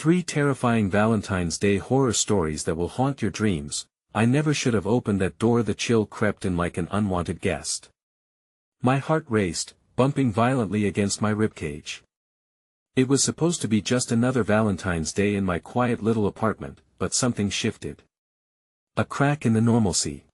3 terrifying Valentine's Day horror stories that will haunt your dreams. I never should have opened that door. The chill crept in like an unwanted guest. My heart raced, bumping violently against my ribcage. It was supposed to be just another Valentine's Day in my quiet little apartment, but something shifted. A crack in the normalcy.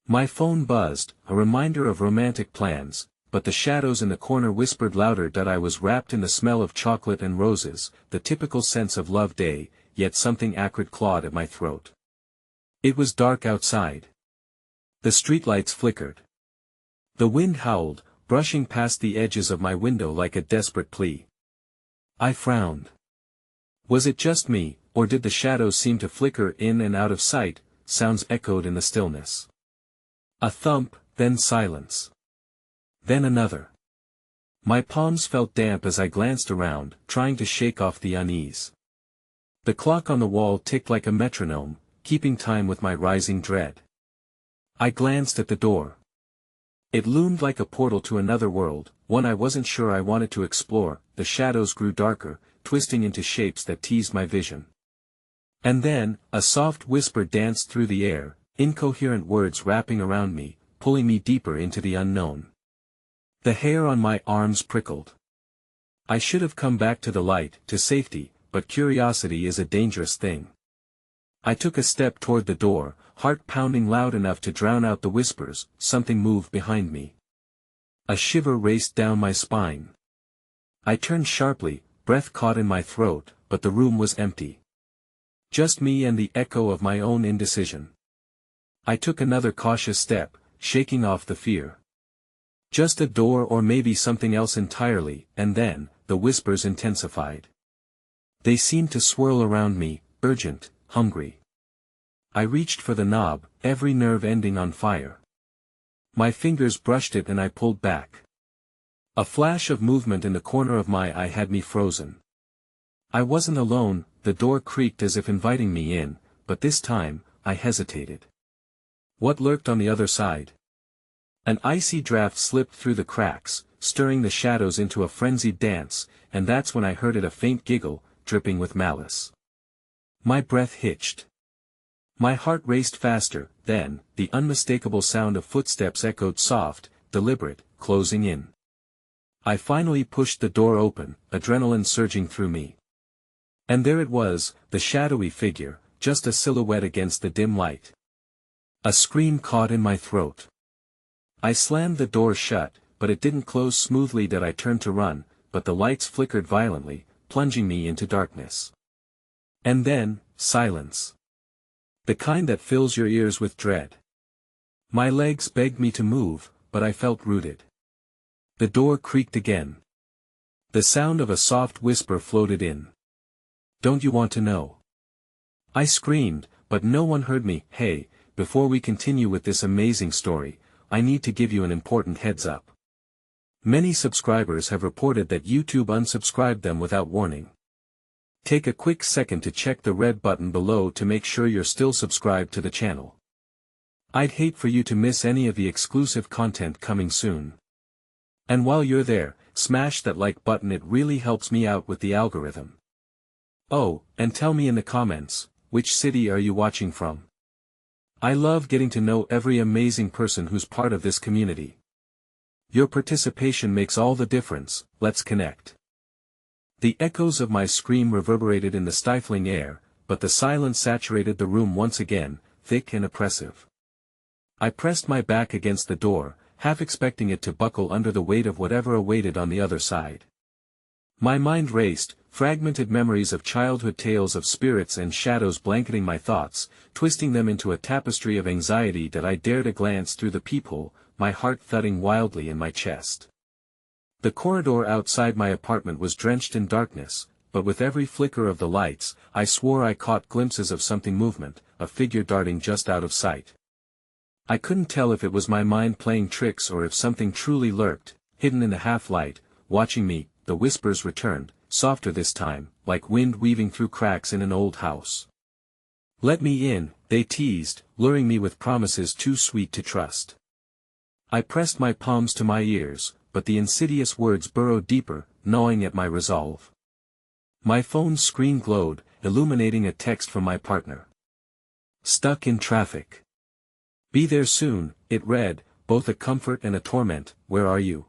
My phone buzzed, a reminder of romantic plans, but the shadows in the corner whispered louder that I was wrapped in the smell of chocolate and roses, the typical sense of love day, yet something acrid clawed at my throat. It was dark outside. The streetlights flickered. The wind howled, brushing past the edges of my window like a desperate plea. I frowned. Was it just me, or did the shadows seem to flicker in and out of sight? Sounds echoed in the stillness. A thump, then silence. Then another. My palms felt damp as I glanced around, trying to shake off the unease. The clock on the wall ticked like a metronome, keeping time with my rising dread. I glanced at the door. It loomed like a portal to another world, one I wasn't sure I wanted to explore. The shadows grew darker, twisting into shapes that teased my vision. And then, a soft whisper danced through the air, incoherent words wrapping around me, pulling me deeper into the unknown. The hair on my arms prickled. I should have come back to the light, to safety, but curiosity is a dangerous thing. I took a step toward the door, heart pounding loud enough to drown out the whispers. Something moved behind me. A shiver raced down my spine. I turned sharply, breath caught in my throat, but the room was empty. Just me and the echo of my own indecision. I took another cautious step, shaking off the fear. Just a door or maybe something else entirely, and then, the whispers intensified. They seemed to swirl around me, urgent, hungry. I reached for the knob, every nerve ending on fire. My fingers brushed it and I pulled back. A flash of movement in the corner of my eye had me frozen. I wasn't alone. The door creaked as if inviting me in, but this time, I hesitated. What lurked on the other side? An icy draft slipped through the cracks, stirring the shadows into a frenzied dance, and that's when I heard it, a faint giggle, dripping with malice. My breath hitched. My heart raced faster. Then, the unmistakable sound of footsteps echoed, soft, deliberate, closing in. I finally pushed the door open, adrenaline surging through me. And there it was, the shadowy figure, just a silhouette against the dim light. A scream caught in my throat. I slammed the door shut, but it didn't close smoothly. That I turned to run, but the lights flickered violently, plunging me into darkness. And then, silence. The kind that fills your ears with dread. My legs begged me to move, but I felt rooted. The door creaked again. The sound of a soft whisper floated in. Don't you want to know? I screamed, but no one heard me. Hey, before we continue with this amazing story, I need to give you an important heads up. Many subscribers have reported that YouTube unsubscribed them without warning. Take a quick second to check the red button below to make sure you're still subscribed to the channel. I'd hate for you to miss any of the exclusive content coming soon. And while you're there, smash that like button, it really helps me out with the algorithm. Oh, and tell me in the comments, which city are you watching from? I love getting to know every amazing person who's part of this community. Your participation makes all the difference. Let's connect. The echoes of my scream reverberated in the stifling air, but the silence saturated the room once again, thick and oppressive. I pressed my back against the door, half expecting it to buckle under the weight of whatever awaited on the other side. My mind raced, fragmented memories of childhood, tales of spirits and shadows blanketing my thoughts, twisting them into a tapestry of anxiety that I dared a glance through the peephole, my heart thudding wildly in my chest. The corridor outside my apartment was drenched in darkness, but with every flicker of the lights, I swore I caught glimpses of something movement, a figure darting just out of sight. I couldn't tell if it was my mind playing tricks or if something truly lurked, hidden in the half-light, watching me. The whispers returned, softer this time, like wind weaving through cracks in an old house. Let me in, they teased, luring me with promises too sweet to trust. I pressed my palms to my ears, but the insidious words burrowed deeper, gnawing at my resolve. My phone's screen glowed, illuminating a text from my partner. Stuck in traffic. Be there soon, it read, both a comfort and a torment. Where are you?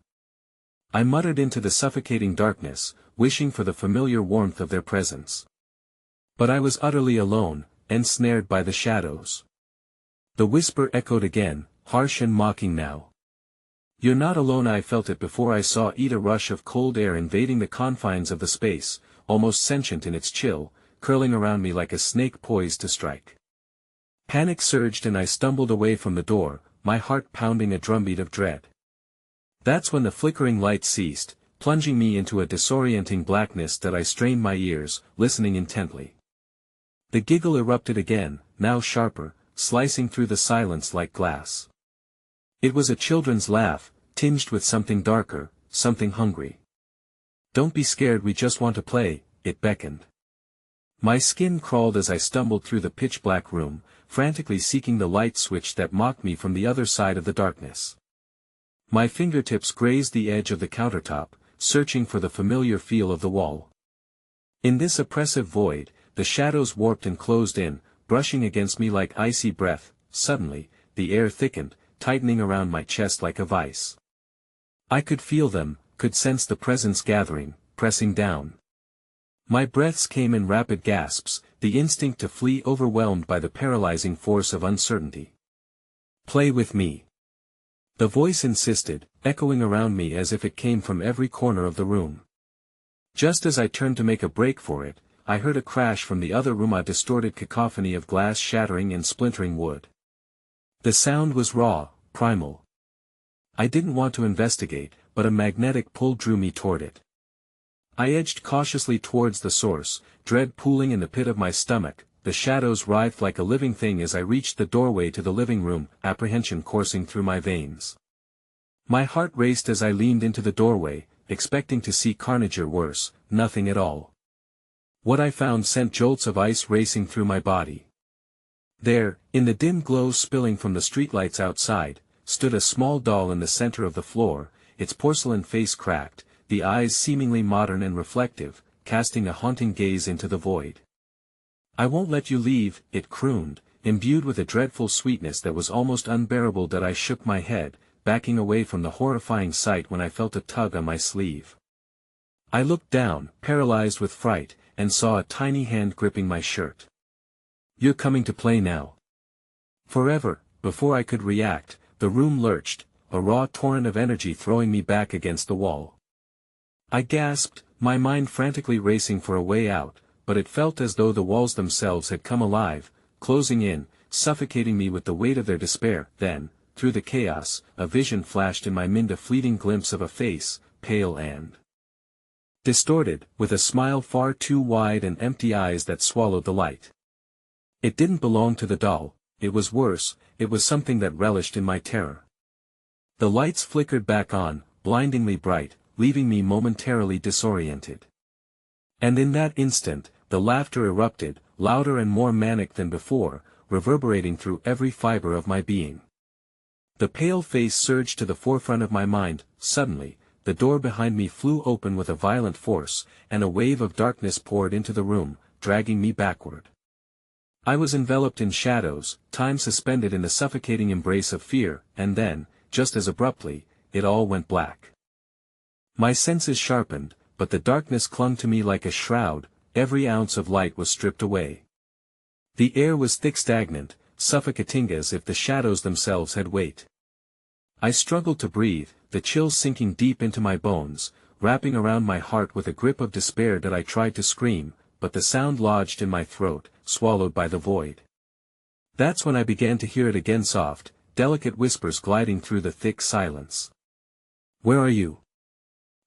I muttered into the suffocating darkness, wishing for the familiar warmth of their presence. But I was utterly alone, ensnared by the shadows. The whisper echoed again, harsh and mocking now. You're not alone. I felt it before I saw it, a rush of cold air invading the confines of the space, almost sentient in its chill, curling around me like a snake poised to strike. Panic surged and I stumbled away from the door, my heart pounding a drumbeat of dread. That's when the flickering light ceased, plunging me into a disorienting blackness that I strained my ears, listening intently. The giggle erupted again, now sharper, slicing through the silence like glass. It was a children's laugh, tinged with something darker, something hungry. Don't be scared, we just want to play, it beckoned. My skin crawled as I stumbled through the pitch-black room, frantically seeking the light switch that mocked me from the other side of the darkness. My fingertips grazed the edge of the countertop, searching for the familiar feel of the wall. In this oppressive void, the shadows warped and closed in, brushing against me like icy breath. Suddenly, the air thickened, tightening around my chest like a vice. I could feel them, could sense the presence gathering, pressing down. My breaths came in rapid gasps, the instinct to flee overwhelmed by the paralyzing force of uncertainty. Play with me. The voice insisted, echoing around me as if it came from every corner of the room. Just as I turned to make a break for it, I heard a crash from the other room, a distorted cacophony of glass shattering and splintering wood. The sound was raw, primal. I didn't want to investigate, but a magnetic pull drew me toward it. I edged cautiously towards the source, dread pooling in the pit of my stomach. The shadows writhed like a living thing as I reached the doorway to the living room, apprehension coursing through my veins. My heart raced as I leaned into the doorway, expecting to see carnage or worse, nothing at all. What I found sent jolts of ice racing through my body. There, in the dim glow spilling from the streetlights outside, stood a small doll in the center of the floor, its porcelain face cracked, the eyes seemingly modern and reflective, casting a haunting gaze into the void. I won't let you leave, it crooned, imbued with a dreadful sweetness that was almost unbearable. That I shook my head, backing away from the horrifying sight when I felt a tug on my sleeve. I looked down, paralyzed with fright, and saw a tiny hand gripping my shirt. You're coming to play now. Forever. Before I could react, the room lurched, a raw torrent of energy throwing me back against the wall. I gasped, my mind frantically racing for a way out, but it felt as though the walls themselves had come alive, closing in, suffocating me with the weight of their despair. Then, through the chaos, a vision flashed in my mind, a fleeting glimpse of a face, pale and distorted, with a smile far too wide and empty eyes that swallowed the light. It didn't belong to the doll. It was worse, it was something that relished in my terror. The lights flickered back on, blindingly bright, leaving me momentarily disoriented. And in that instant, the laughter erupted, louder and more manic than before, reverberating through every fiber of my being. The pale face surged to the forefront of my mind. Suddenly, the door behind me flew open with a violent force, and a wave of darkness poured into the room, dragging me backward. I was enveloped in shadows, time suspended in the suffocating embrace of fear, and then, just as abruptly, it all went black. My senses sharpened, but the darkness clung to me like a shroud. Every ounce of light was stripped away. The air was thick, stagnant, suffocating as if the shadows themselves had weight. I struggled to breathe, the chills sinking deep into my bones, wrapping around my heart with a grip of despair that I tried to scream, but the sound lodged in my throat, swallowed by the void. That's when I began to hear it again, soft, delicate whispers gliding through the thick silence. Where are you?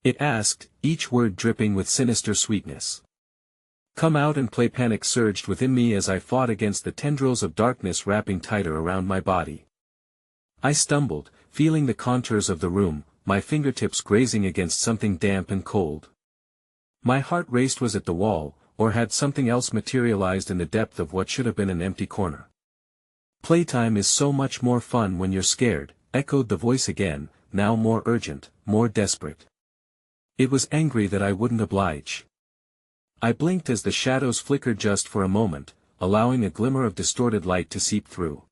It asked, each word dripping with sinister sweetness. Come out and play. Panic surged within me as I fought against the tendrils of darkness wrapping tighter around my body. I stumbled, feeling the contours of the room, my fingertips grazing against something damp and cold. My heart raced. Was it the wall, or had something else materialized in the depth of what should have been an empty corner? Playtime is so much more fun when you're scared, echoed the voice again, now more urgent, more desperate. It was angry that I wouldn't oblige. I blinked as the shadows flickered just for a moment, allowing a glimmer of distorted light to seep through.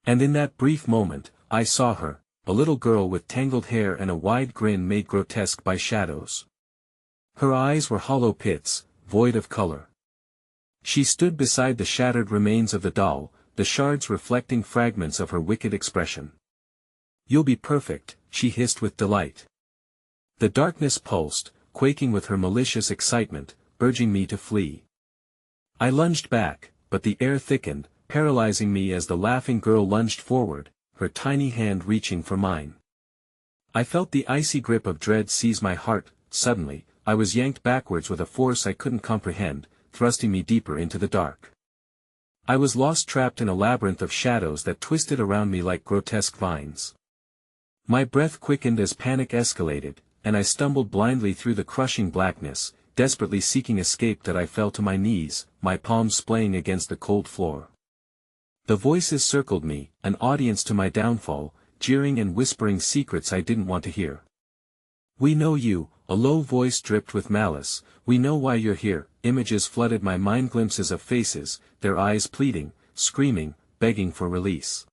And in that brief moment, I saw her, a little girl with tangled hair and a wide grin made grotesque by shadows. Her eyes were hollow pits, void of color. She stood beside the shattered remains of the doll, the shards reflecting fragments of her wicked expression. "You'll be perfect," she hissed with delight. The darkness pulsed, quaking with her malicious excitement, urging me to flee. I lunged back, but the air thickened, paralyzing me as the laughing girl lunged forward, her tiny hand reaching for mine. I felt the icy grip of dread seize my heart. Suddenly, I was yanked backwards with a force I couldn't comprehend, thrusting me deeper into the dark. I was lost, trapped in a labyrinth of shadows that twisted around me like grotesque vines. My breath quickened as panic escalated, and I stumbled blindly through the crushing blackness, desperately seeking escape. That I fell to my knees, my palms splaying against the cold floor. The voices circled me, an audience to my downfall, jeering and whispering secrets I didn't want to hear. "We know you," a low voice dripped with malice, "we know why you're here." Images flooded my mind, glimpses of faces, their eyes pleading, screaming, begging for release.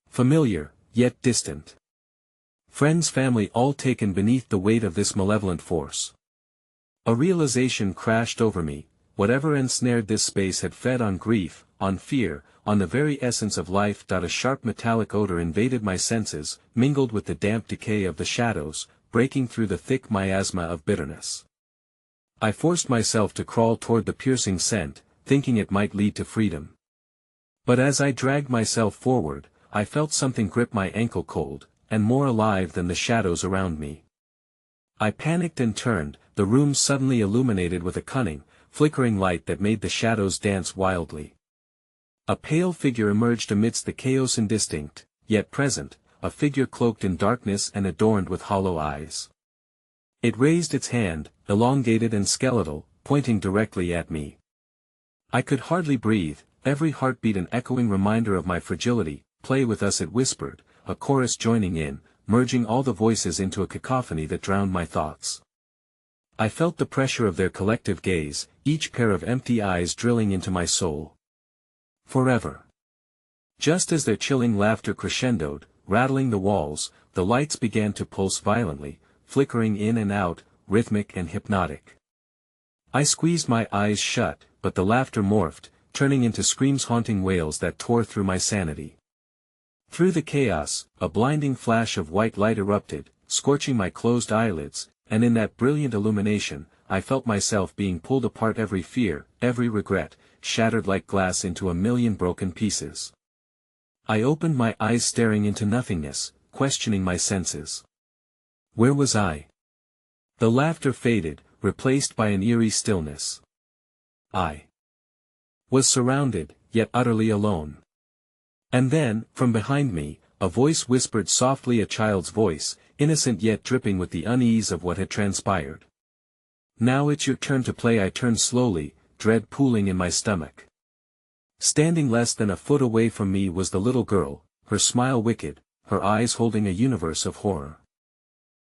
Familiar, yet distant. Friends, family, all taken beneath the weight of this malevolent force. A realization crashed over me: whatever ensnared this space had fed on grief, on fear, on the very essence of life. A sharp metallic odor invaded my senses, mingled with the damp decay of the shadows, breaking through the thick miasma of bitterness. I forced myself to crawl toward the piercing scent, thinking it might lead to freedom. But as I dragged myself forward, I felt something grip my ankle, cold, and more alive than the shadows around me. I panicked and turned, the room suddenly illuminated with a cunning, flickering light that made the shadows dance wildly. A pale figure emerged amidst the chaos, indistinct, yet present, a figure cloaked in darkness and adorned with hollow eyes. It raised its hand, elongated and skeletal, pointing directly at me. I could hardly breathe, every heartbeat an echoing reminder of my fragility. "Play with us," it whispered, a chorus joining in, merging all the voices into a cacophony that drowned my thoughts. I felt the pressure of their collective gaze, each pair of empty eyes drilling into my soul. Forever. Just as their chilling laughter crescendoed, rattling the walls, the lights began to pulse violently, flickering in and out, rhythmic and hypnotic. I squeezed my eyes shut, but the laughter morphed, turning into screams, haunting wails that tore through my sanity. Through the chaos, a blinding flash of white light erupted, scorching my closed eyelids, and in that brilliant illumination, I felt myself being pulled apart, every fear, every regret, shattered like glass into a million broken pieces. I opened my eyes, staring into nothingness, questioning my senses. Where was I? The laughter faded, replaced by an eerie stillness. I was surrounded, yet utterly alone. And then, from behind me, a voice whispered softly, a child's voice, innocent yet dripping with the unease of what had transpired. "Now it's your turn to play." I turned slowly, dread pooling in my stomach. Standing less than a foot away from me was the little girl, her smile wicked, her eyes holding a universe of horror.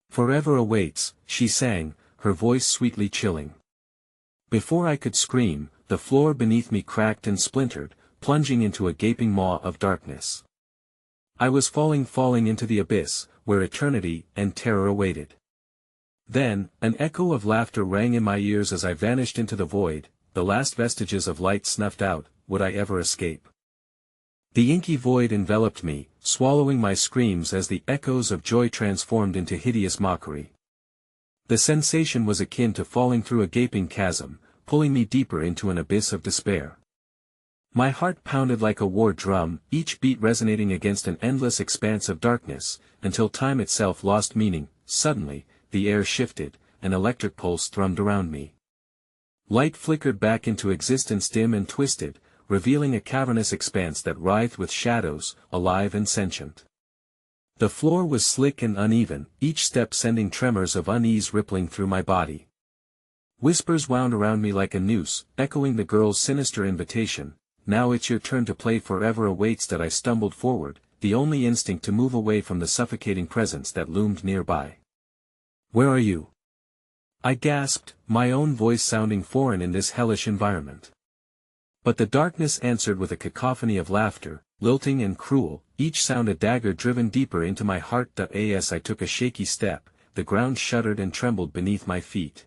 "Forever awaits," she sang, her voice sweetly chilling. Before I could scream, the floor beneath me cracked and splintered, plunging into a gaping maw of darkness. I was falling into the abyss, where eternity and terror awaited. Then, an echo of laughter rang in my ears as I vanished into the void, the last vestiges of light snuffed out. Would I ever escape? The inky void enveloped me, swallowing my screams as the echoes of joy transformed into hideous mockery. The sensation was akin to falling through a gaping chasm, pulling me deeper into an abyss of despair. My heart pounded like a war drum, each beat resonating against an endless expanse of darkness, until time itself lost meaning. Suddenly, the air shifted, an electric pulse thrummed around me. Light flickered back into existence, dim and twisted, revealing a cavernous expanse that writhed with shadows, alive and sentient. The floor was slick and uneven, each step sending tremors of unease rippling through my body. Whispers wound around me like a noose, echoing the girl's sinister invitation. "Now it's your turn to play." Forever awaits. That I stumbled forward, the only instinct to move away from the suffocating presence that loomed nearby. "Where are you?" I gasped, my own voice sounding foreign in this hellish environment. But the darkness answered with a cacophony of laughter, lilting and cruel, each sound a dagger driven deeper into my heart. As I took a shaky step, the ground shuddered and trembled beneath my feet.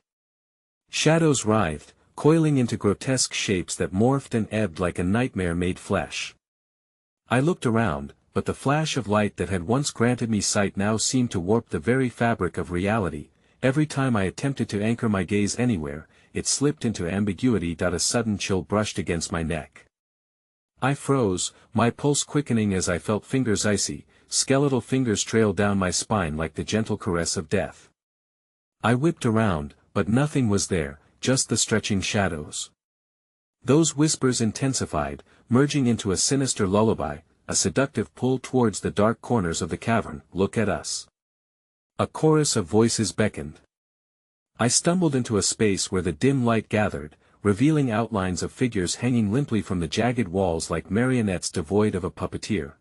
Shadows writhed, coiling into grotesque shapes that morphed and ebbed like a nightmare made flesh. I looked around, but the flash of light that had once granted me sight now seemed to warp the very fabric of reality. Every time I attempted to anchor my gaze anywhere, it slipped into ambiguity. A sudden chill brushed against my neck. I froze, my pulse quickening as I felt fingers icy, skeletal fingers trail down my spine like the gentle caress of death. I whipped around, but nothing was there, just the stretching shadows. Those whispers intensified, merging into a sinister lullaby, a seductive pull towards the dark corners of the cavern. Look at us. A chorus of voices beckoned. I stumbled into a space where the dim light gathered, revealing outlines of figures hanging limply from the jagged walls like marionettes devoid of a puppeteer.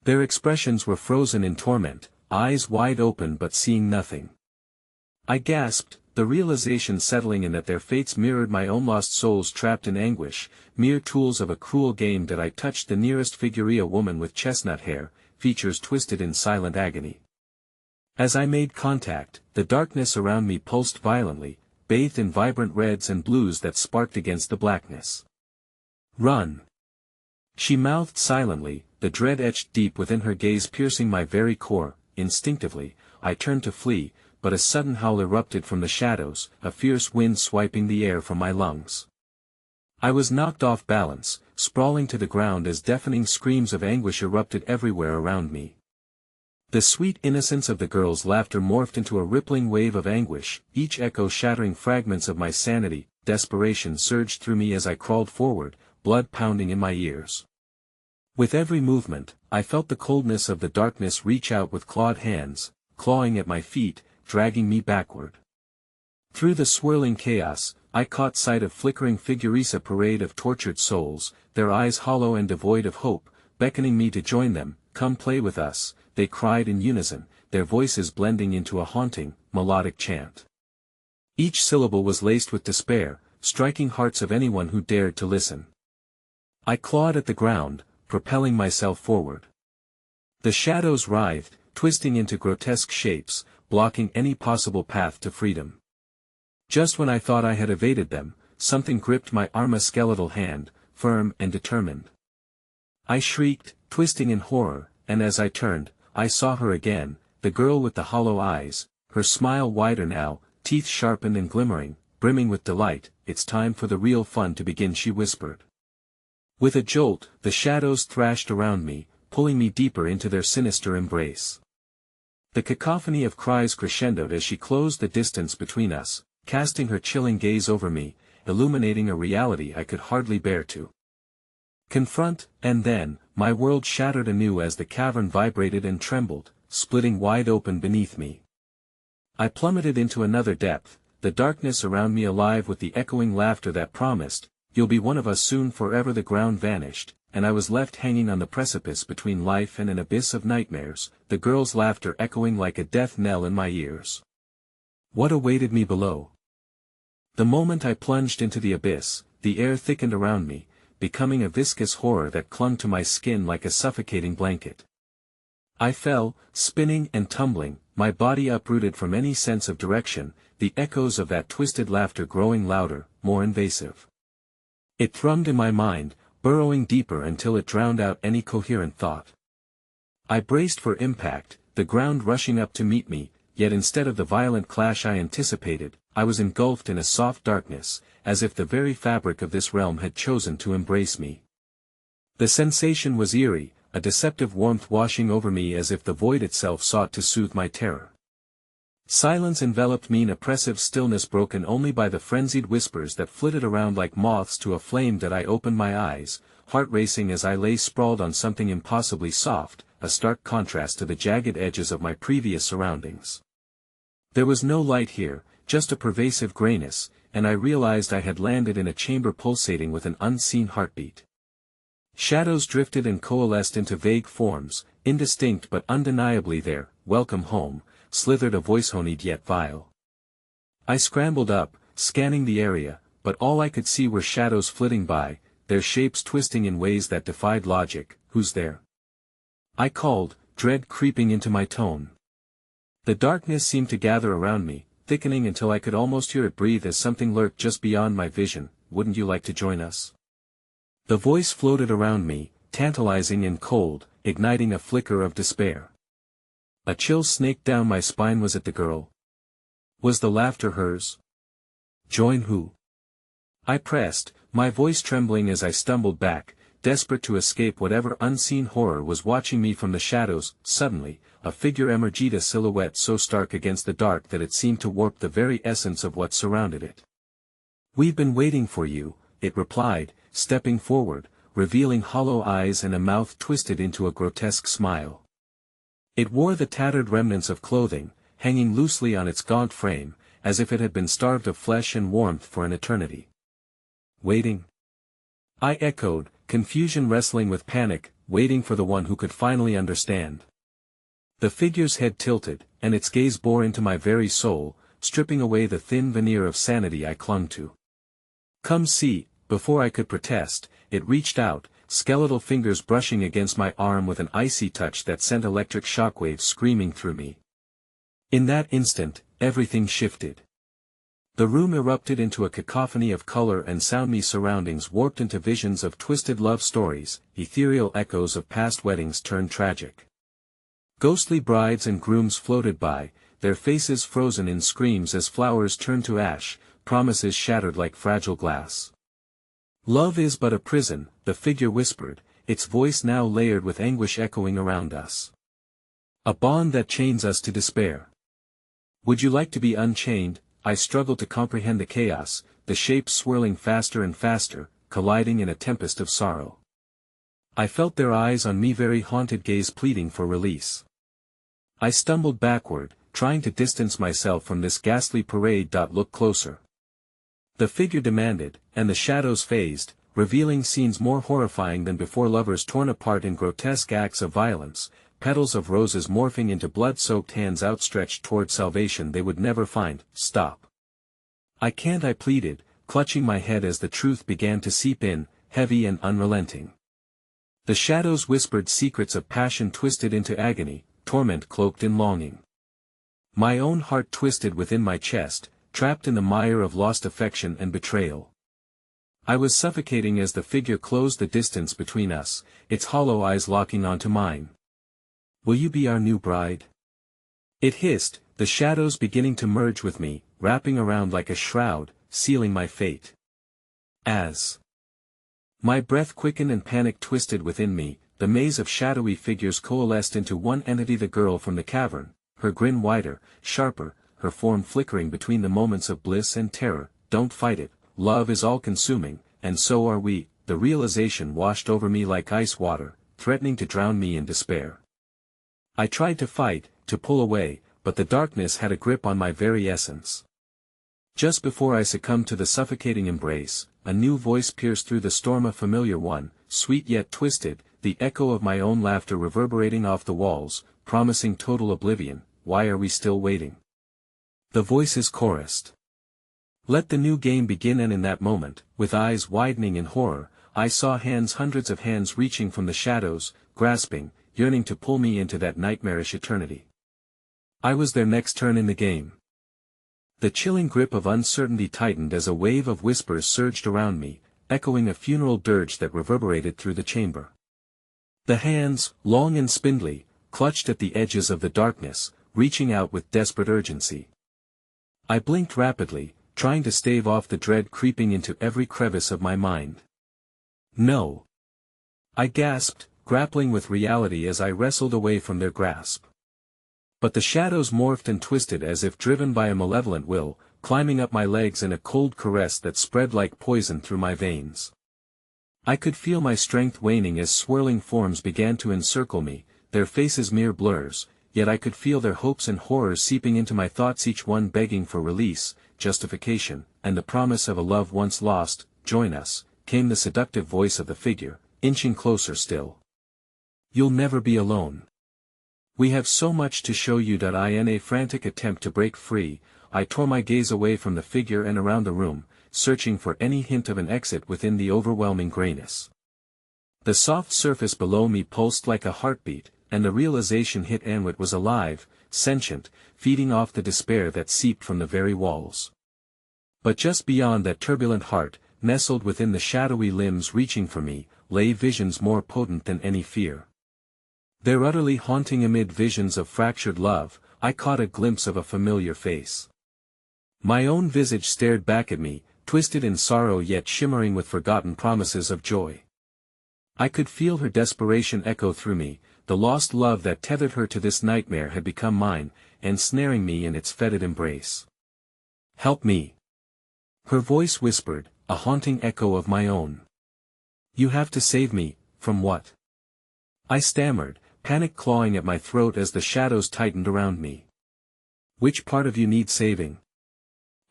Their expressions were frozen in torment, eyes wide open but seeing nothing. I gasped, the realization settling in that their fates mirrored my own, lost souls trapped in anguish, mere tools of a cruel game. I touched the nearest figure, a woman with chestnut hair, features twisted in silent agony. As I made contact, the darkness around me pulsed violently, bathed in vibrant reds and blues that sparked against the blackness. Run! She mouthed silently, the dread etched deep within her gaze piercing my very core. Instinctively, I turned to flee, but a sudden howl erupted from the shadows, a fierce wind swiping the air from my lungs. I was knocked off balance, sprawling to the ground as deafening screams of anguish erupted everywhere around me. The sweet innocence of the girl's laughter morphed into a rippling wave of anguish, each echo shattering fragments of my sanity. Desperation surged through me as I crawled forward, blood pounding in my ears. With every movement, I felt the coldness of the darkness reach out with clawed hands, clawing at my feet, dragging me backward. Through the swirling chaos, I caught sight of flickering figures, a parade of tortured souls, their eyes hollow and devoid of hope, beckoning me to join them. Come play with us, they cried in unison, their voices blending into a haunting, melodic chant. Each syllable was laced with despair, striking hearts of anyone who dared to listen. I clawed at the ground, propelling myself forward. The shadows writhed, twisting into grotesque shapes, blocking any possible path to freedom. Just when I thought I had evaded them, something gripped my arm, a skeletal hand, firm and determined. I shrieked, twisting in horror, and as I turned, I saw her again, the girl with the hollow eyes, her smile wider now, teeth sharpened and glimmering, brimming with delight. It's time for the real fun to begin, she whispered. With a jolt, the shadows thrashed around me, pulling me deeper into their sinister embrace. The cacophony of cries crescendoed as she closed the distance between us, casting her chilling gaze over me, illuminating a reality I could hardly bear to confront. And then, my world shattered anew as the cavern vibrated and trembled, splitting wide open beneath me. I plummeted into another depth, the darkness around me alive with the echoing laughter that promised, "You'll be one of us soon." Forever the ground vanished, and I was left hanging on the precipice between life and an abyss of nightmares, the girl's laughter echoing like a death knell in my ears. What awaited me below? The moment I plunged into the abyss, the air thickened around me, becoming a viscous horror that clung to my skin like a suffocating blanket. I fell, spinning and tumbling, my body uprooted from any sense of direction, the echoes of that twisted laughter growing louder, more invasive. It thrummed in my mind, burrowing deeper until it drowned out any coherent thought. I braced for impact, the ground rushing up to meet me, yet instead of the violent clash I anticipated, I was engulfed in a soft darkness, as if the very fabric of this realm had chosen to embrace me. The sensation was eerie, a deceptive warmth washing over me as if the void itself sought to soothe my terror. Silence enveloped me, an oppressive stillness broken only by the frenzied whispers that flitted around like moths to a flame. That I opened my eyes, heart racing as I lay sprawled on something impossibly soft, a stark contrast to the jagged edges of my previous surroundings. There was no light here, just a pervasive grayness, and I realized I had landed in a chamber pulsating with an unseen heartbeat. Shadows drifted and coalesced into vague forms, indistinct but undeniably there. "Welcome home," slithered a voice, honeyed yet vile. I scrambled up, scanning the area, but all I could see were shadows flitting by, their shapes twisting in ways that defied logic. "Who's there?" I called, dread creeping into my tone. The darkness seemed to gather around me, thickening until I could almost hear it breathe as something lurked just beyond my vision. "Wouldn't you like to join us?" The voice floated around me, tantalizing and cold, igniting a flicker of despair. A chill snaked down my spine. Was it the girl? Was the laughter hers? Join who? I pressed, my voice trembling as I stumbled back, desperate to escape whatever unseen horror was watching me from the shadows. Suddenly, a figure emerged, a silhouette so stark against the dark that it seemed to warp the very essence of what surrounded it. "We've been waiting for you," it replied, stepping forward, revealing hollow eyes and a mouth twisted into a grotesque smile. It wore the tattered remnants of clothing, hanging loosely on its gaunt frame, as if it had been starved of flesh and warmth for an eternity. "Waiting?" I echoed, confusion wrestling with panic, waiting for the one who could finally understand. The figure's head tilted, and its gaze bore into my very soul, stripping away the thin veneer of sanity I clung to. "Come see." Before I could protest, it reached out, skeletal fingers brushing against my arm with an icy touch that sent electric shockwaves screaming through me. In that instant, everything shifted. The room erupted into a cacophony of color and sound. My surroundings warped into visions of twisted love stories, ethereal echoes of past weddings turned tragic. Ghostly brides and grooms floated by, their faces frozen in screams as flowers turned to ash, promises shattered like fragile glass. "Love is but a prison," the figure whispered, its voice now layered with anguish echoing around us. "A bond that chains us to despair. Would you like to be unchained?" I struggled to comprehend the chaos, the shapes swirling faster and faster, colliding in a tempest of sorrow. I felt their eyes on me, very haunted gaze pleading for release. I stumbled backward, trying to distance myself from this ghastly parade. "Look closer," the figure demanded, and the shadows phased, revealing scenes more horrifying than before. Lovers torn apart in grotesque acts of violence, petals of roses morphing into blood-soaked hands outstretched toward salvation they would never find. "Stop." "I can't," I pleaded, clutching my head as the truth began to seep in, heavy and unrelenting. The shadows whispered secrets of passion twisted into agony, torment cloaked in longing. My own heart twisted within my chest, trapped in the mire of lost affection and betrayal. I was suffocating as the figure closed the distance between us, its hollow eyes locking onto mine. "Will you be our new bride?" it hissed, the shadows beginning to merge with me, wrapping around like a shroud, sealing my fate. As my breath quickened and panic twisted within me, the maze of shadowy figures coalesced into one entity, the girl from the cavern, her grin wider, sharper, her form flickering between the moments of bliss and terror. "Don't fight it, love is all-consuming, and so are we." The realization washed over me like ice water, threatening to drown me in despair. I tried to fight, to pull away, but the darkness had a grip on my very essence. Just before I succumbed to the suffocating embrace, a new voice pierced through the storm, a familiar one, sweet yet twisted, the echo of my own laughter reverberating off the walls, promising total oblivion. "Why are we still waiting?" the voices chorused. "Let the new game begin." And in that moment, with eyes widening in horror, I saw hands, hundreds of hands reaching from the shadows, grasping, yearning to pull me into that nightmarish eternity. I was their next turn in the game. The chilling grip of uncertainty tightened as a wave of whispers surged around me, echoing a funeral dirge that reverberated through the chamber. The hands, long and spindly, clutched at the edges of the darkness, reaching out with desperate urgency. I blinked rapidly, trying to stave off the dread creeping into every crevice of my mind. "No!" I gasped, grappling with reality as I wrestled away from their grasp. But the shadows morphed and twisted as if driven by a malevolent will, climbing up my legs in a cold caress that spread like poison through my veins. I could feel my strength waning as swirling forms began to encircle me, their faces mere blurs, yet I could feel their hopes and horrors seeping into my thoughts, each one begging for release, justification, and the promise of a love once lost. "Join us," came the seductive voice of the figure, inching closer still. "You'll never be alone. We have so much to show you." In a frantic attempt to break free, I tore my gaze away from the figure and around the room, searching for any hint of an exit within the overwhelming grayness. The soft surface below me pulsed like a heartbeat, and the realization hit and it was alive, sentient, feeding off the despair that seeped from the very walls. But just beyond that turbulent heart, nestled within the shadowy limbs reaching for me, lay visions more potent than any fear. There, utterly haunting amid visions of fractured love, I caught a glimpse of a familiar face. My own visage stared back at me, twisted in sorrow yet shimmering with forgotten promises of joy. I could feel her desperation echo through me. The lost love that tethered her to this nightmare had become mine, ensnaring me in its fetid embrace. "Help me!" her voice whispered, a haunting echo of my own. "You have to save me, from what?" I stammered, panic clawing at my throat as the shadows tightened around me. "Which part of you needs saving?"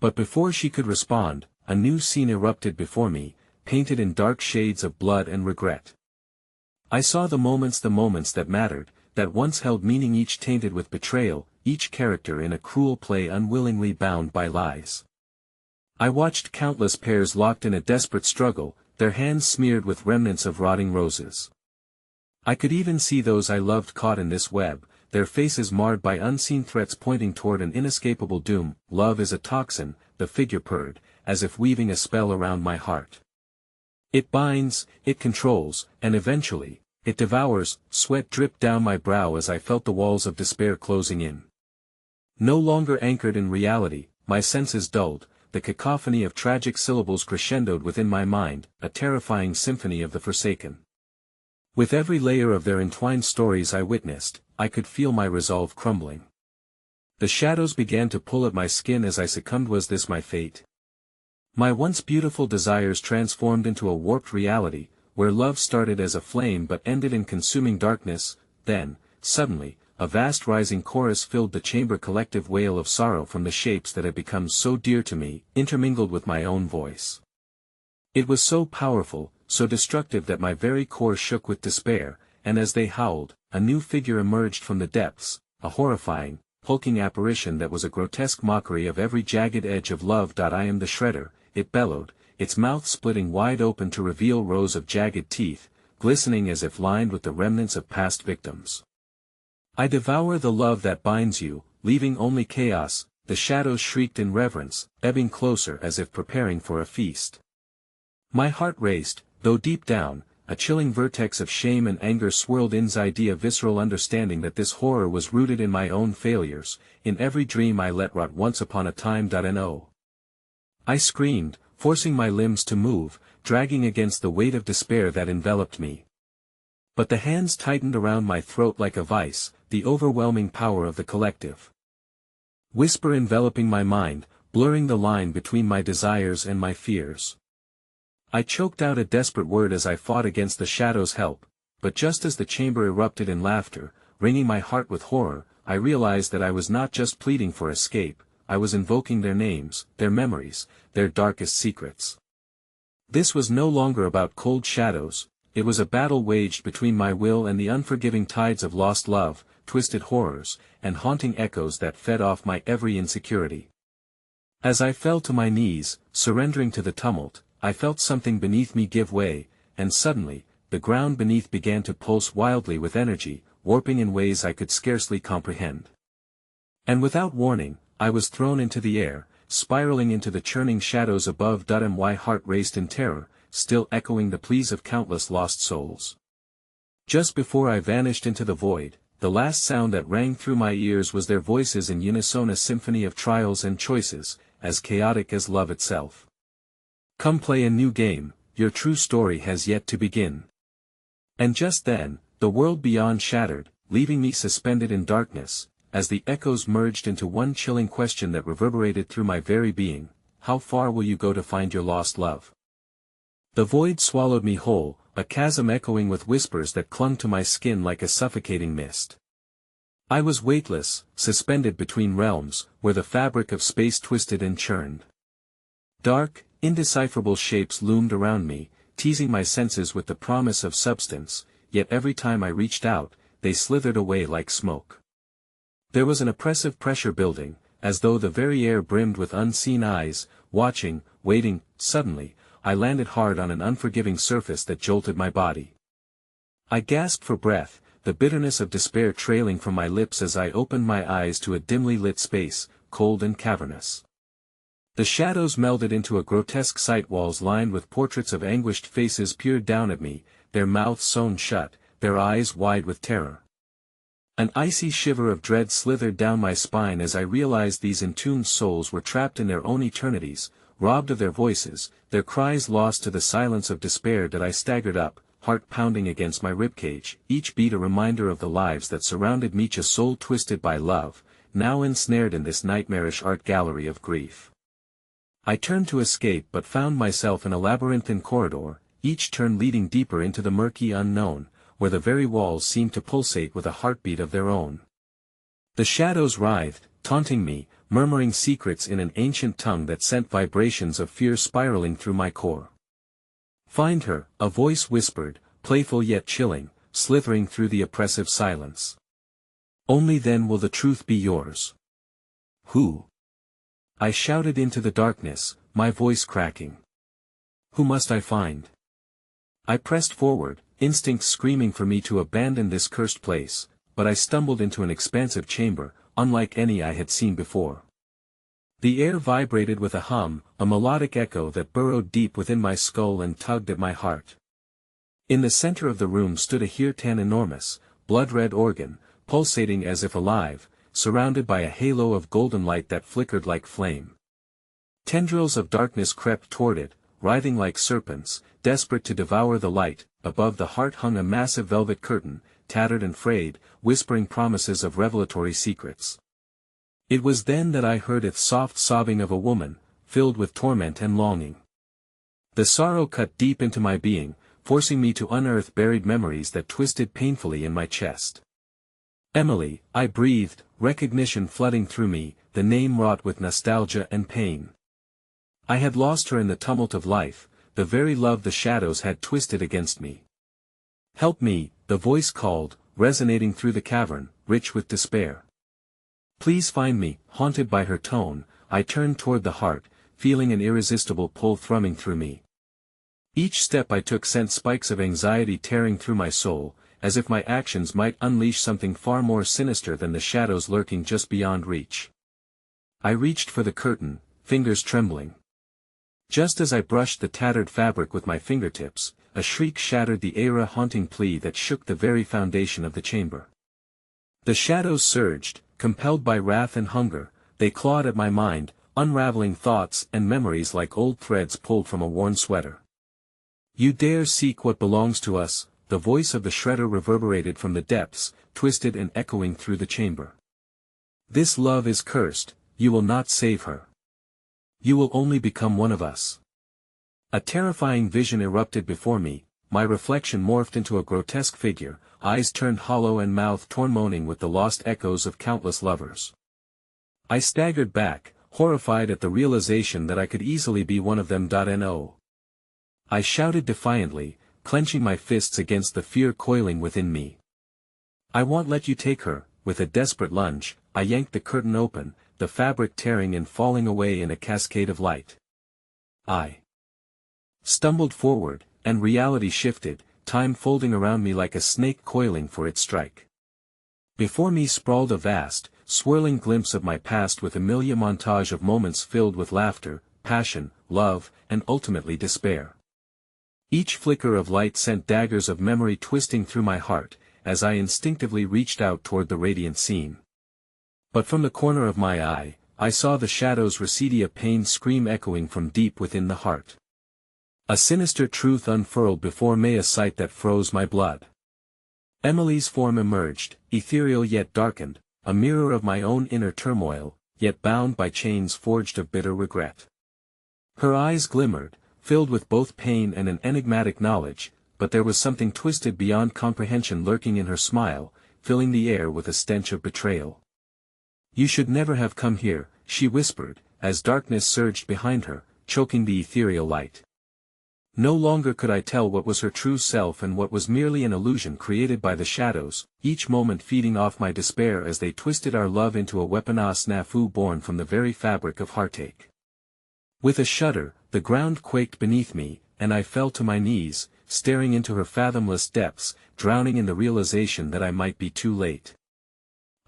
But before she could respond, a new scene erupted before me, painted in dark shades of blood and regret. I saw the moments that mattered, that once held meaning, each tainted with betrayal, each character in a cruel play unwillingly bound by lies. I watched countless pairs locked in a desperate struggle, their hands smeared with remnants of rotting roses. I could even see those I loved caught in this web, their faces marred by unseen threats pointing toward an inescapable doom. "Love is a toxin," the figure purred, as if weaving a spell around my heart. "It binds, it controls, and eventually, it devours." Sweat dripped down my brow as I felt the walls of despair closing in. No longer anchored in reality, my senses dulled, the cacophony of tragic syllables crescendoed within my mind, a terrifying symphony of the forsaken. With every layer of their entwined stories I witnessed, I could feel my resolve crumbling. The shadows began to pull at my skin as I succumbed. Was this my fate? My once beautiful desires transformed into a warped reality, where love started as a flame but ended in consuming darkness. Then, suddenly, a vast rising chorus filled the chamber, collective wail of sorrow from the shapes that had become so dear to me, intermingled with my own voice. It was so powerful, so destructive that my very core shook with despair, and as they howled, a new figure emerged from the depths, a horrifying, hulking apparition that was a grotesque mockery of every jagged edge of love. "I am the Shredder," it bellowed, its mouth splitting wide open to reveal rows of jagged teeth, glistening as if lined with the remnants of past victims. "I devour the love that binds you, leaving only chaos," the shadows shrieked in reverence, ebbing closer as if preparing for a feast. My heart raced, though deep down, a chilling vertex of shame and anger swirled inside, a visceral understanding that this horror was rooted in my own failures, in every dream I let rot once upon a time. No. I screamed, forcing my limbs to move, dragging against the weight of despair that enveloped me. But the hands tightened around my throat like a vice, the overwhelming power of the collective whisper enveloping my mind, blurring the line between my desires and my fears. I choked out a desperate word as I fought against the shadow's help, but just as the chamber erupted in laughter, wringing my heart with horror, I realized that I was not just pleading for escape, I was invoking their names, their memories, their darkest secrets. This was no longer about cold shadows, it was a battle waged between my will and the unforgiving tides of lost love, twisted horrors, and haunting echoes that fed off my every insecurity. As I fell to my knees, surrendering to the tumult, I felt something beneath me give way, and suddenly, the ground beneath began to pulse wildly with energy, warping in ways I could scarcely comprehend. And without warning, I was thrown into the air, spiraling into the churning shadows above. My heart raced in terror, still echoing the pleas of countless lost souls. Just before I vanished into the void, the last sound that rang through my ears was their voices in unison, a symphony of trials and choices, as chaotic as love itself. "Come play a new game, your true story has yet to begin." And just then, the world beyond shattered, leaving me suspended in darkness, as the echoes merged into one chilling question that reverberated through my very being: how far will you go to find your lost love? The void swallowed me whole, a chasm echoing with whispers that clung to my skin like a suffocating mist. I was weightless, suspended between realms, where the fabric of space twisted and churned. Dark, indecipherable shapes loomed around me, teasing my senses with the promise of substance, yet every time I reached out, they slithered away like smoke. There was an oppressive pressure building, as though the very air brimmed with unseen eyes, watching, waiting. Suddenly, I landed hard on an unforgiving surface that jolted my body. I gasped for breath, the bitterness of despair trailing from my lips as I opened my eyes to a dimly lit space, cold and cavernous. The shadows melded into a grotesque sight. Walls lined with portraits of anguished faces peered down at me, their mouths sewn shut, their eyes wide with terror. An icy shiver of dread slithered down my spine as I realized these entombed souls were trapped in their own eternities, robbed of their voices, their cries lost to the silence of despair. That I staggered up, heart pounding against my ribcage, each beat a reminder of the lives that surrounded me. A soul twisted by love, now ensnared in this nightmarish art gallery of grief. I turned to escape but found myself in a labyrinthine corridor, each turn leading deeper into the murky unknown, where the very walls seemed to pulsate with a heartbeat of their own. The shadows writhed, taunting me, murmuring secrets in an ancient tongue that sent vibrations of fear spiraling through my core. "Find her," a voice whispered, playful yet chilling, slithering through the oppressive silence. "Only then will the truth be yours." "Who?" I shouted into the darkness, my voice cracking. "Who must I find?" I pressed forward, instincts screaming for me to abandon this cursed place, but I stumbled into an expansive chamber, unlike any I had seen before. The air vibrated with a hum, a melodic echo that burrowed deep within my skull and tugged at my heart. In the center of the room stood a an enormous, blood-red organ, pulsating as if alive, surrounded by a halo of golden light that flickered like flame. Tendrils of darkness crept toward it, writhing like serpents, desperate to devour the light. Above the heart hung a massive velvet curtain, tattered and frayed, whispering promises of revelatory secrets. It was then that I heard the soft sobbing of a woman, filled with torment and longing. The sorrow cut deep into my being, forcing me to unearth buried memories that twisted painfully in my chest. "Emily," I breathed, recognition flooding through me, the name wrought with nostalgia and pain. I had lost her in the tumult of life, the very love the shadows had twisted against me. "Help me," the voice called, resonating through the cavern, rich with despair. "Please find me." Haunted by her tone, I turned toward the heart, feeling an irresistible pull thrumming through me. Each step I took sent spikes of anxiety tearing through my soul, as if my actions might unleash something far more sinister than the shadows lurking just beyond reach. I reached for the curtain, fingers trembling. Just as I brushed the tattered fabric with my fingertips, a shriek shattered the haunting plea that shook the very foundation of the chamber. The shadows surged, compelled by wrath and hunger. They clawed at my mind, unraveling thoughts and memories like old threads pulled from a worn sweater. "You dare seek what belongs to us," the voice of the shredder reverberated from the depths, twisted and echoing through the chamber. "This love is cursed, you will not save her. You will only become one of us." A terrifying vision erupted before me, my reflection morphed into a grotesque figure, eyes turned hollow and mouth torn, moaning with the lost echoes of countless lovers. I staggered back, horrified at the realization that I could easily be one of them. No. I shouted defiantly, clenching my fists against the fear coiling within me. "I won't let you take her." With a desperate lunge, I yanked the curtain open, the fabric tearing and falling away in a cascade of light. I stumbled forward, and reality shifted, time folding around me like a snake coiling for its strike. Before me sprawled a vast, swirling glimpse of my past, with a montage of moments filled with laughter, passion, love, and ultimately despair. Each flicker of light sent daggers of memory twisting through my heart, as I instinctively reached out toward the radiant scene. But from the corner of my eye, I saw the shadows recede, a pained scream echoing from deep within the heart. A sinister truth unfurled before me, a sight that froze my blood. Emily's form emerged, ethereal yet darkened, a mirror of my own inner turmoil, yet bound by chains forged of bitter regret. Her eyes glimmered, filled with both pain and an enigmatic knowledge, but there was something twisted beyond comprehension lurking in her smile, filling the air with a stench of betrayal. "You should never have come here," she whispered, as darkness surged behind her, choking the ethereal light. No longer could I tell what was her true self and what was merely an illusion created by the shadows, each moment feeding off my despair as they twisted our love into a weaponized snafu born from the very fabric of heartache. With a shudder, the ground quaked beneath me, and I fell to my knees, staring into her fathomless depths, drowning in the realization that I might be too late.